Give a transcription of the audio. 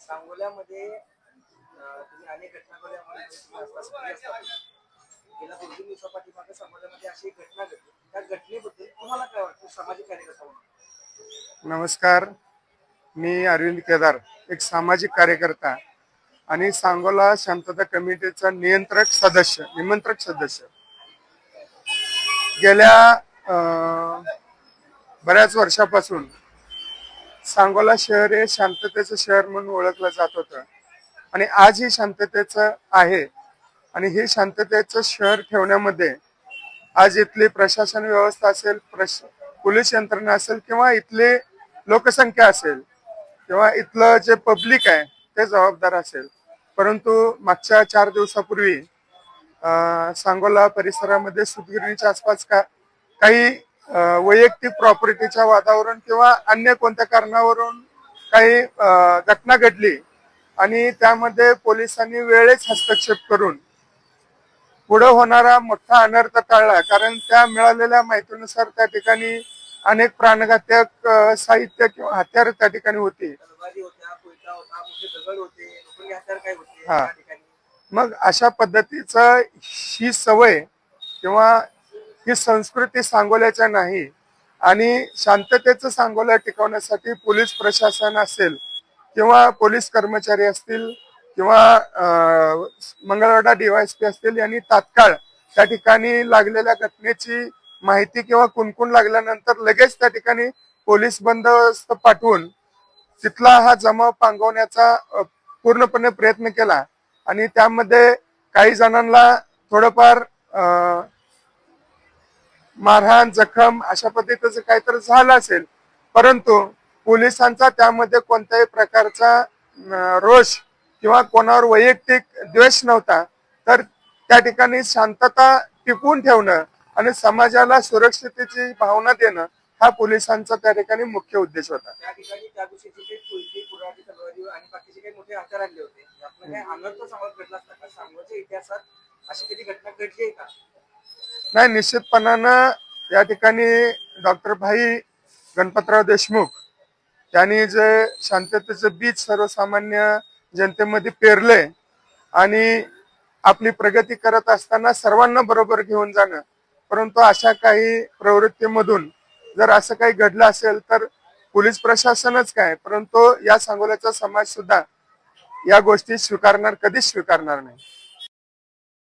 सांगोल्यामध्ये तुम्ही अनेक घटना घडल्यामुळे तुम्ही आसपास फ्री असता. गेल्या 2-3 दिवसापाठीमागे सांगोल्यामध्ये अशी एक घटना घडली. त्या घटनेबद्दल तुम्हाला काय वाटतं सामाजिक कार्यकर्ता म्हणून? नमस्कार, मी अरविंद केदार, एक सामाजिक कार्यकर्ता आणि सांगोला शांतता कमिटीचा निमंत्रक सदस्य. गेल्या बऱ्याच वर्षापासून सांगोला शहर हे शांततेचं शहर म्हणून ओळखलं जात होतं आणि आजही शांततेचं आहे. आणि हे शांततेचं शहर ठेवण्यामध्ये आज इथली प्रशासन व्यवस्था असेल, पोलीस यंत्रणा असेल किंवा इथली लोकसंख्या असेल किंवा इथलं जे पब्लिक आहे ते जबाबदार असेल. परंतु मागच्या 4 दिवसापूर्वी सांगोला परिसरामध्ये सुतगिरणीच्या आसपास काही वैयक्तिक प्रॉपर्टीच्या वादावरून किंवा अन्य कोणत्या कारणावरून काही घटना घडली आणि त्यामध्ये पोलिसांनी वेळेत हस्तक्षेप करून पुढे होणारा मोठा अनर्थ टाळला. कारण त्या मिळालेल्या माहितीनुसार त्या ठिकाणी अनेक प्राणघातक साहित्य किंवा हत्यार त्या ठिकाणी होती. हा, मग अशा पद्धतीचं ही सवय किंवा ही संस्कृती सांगोल्याच्या नाही. आणि शांततेचं सांगोला टिकवण्यासाठी पोलीस प्रशासन असेल किंवा पोलीस कर्मचारी असतील किंवा मंगळवेढा DYSP असतील यांनी तात्काळ त्या ठिकाणी लागलेल्या घटनेची माहिती किंवा कुणकुण लागल्यानंतर लगेच त्या ठिकाणी पोलीस बंदोबस्त पाठवून तिथला हा जमाव पांगवण्याचा पूर्णपणे प्रयत्न केला. आणि त्यामध्ये काही जणांना थोडंफार मारहाण, जखम अशा पद्धतीचं काहीतरी झालं असेल, परंतु पोलिसांचा त्यामध्ये कोणत्याही प्रकारचा रोष किंवा कोणावर वैयक्तिक द्वेष नव्हता. तर त्या ठिकाणी शांतता टिकवून ठेवणं आणि समाजाला सुरक्षिततेची भावना देणं हा पोलिसांचा त्या ठिकाणी मुख्य उद्देश होता. त्या ठिकाणी त्या दिवशी काही कोयते, कुऱ्हाडी, तलवारी आणि बाकीचे काही मोठे हत्यार आणले होते. आपलं काय अनर्थ सांगत घडला असता का? सांगोल्याच्या इतिहासात अशी कधी घटना घडली आहे का? नाही, निश्चितपणानं या ठिकाणी डॉक्टर भाई गणपतराव देशमुख त्यांनी जे शांततेचं बीज सर्वसामान्य जनतेमध्ये पेरले आणि आपली प्रगती करत असताना सर्वांना बरोबर घेऊन जाणं. परंतु अशा काही प्रवृत्तीमधून जर असं काही घडलं असेल तर पोलीस प्रशासनच काय, परंतु या सांगोल्याचा समाज सुद्धा या गोष्टी कधीच स्वीकारणार नाही.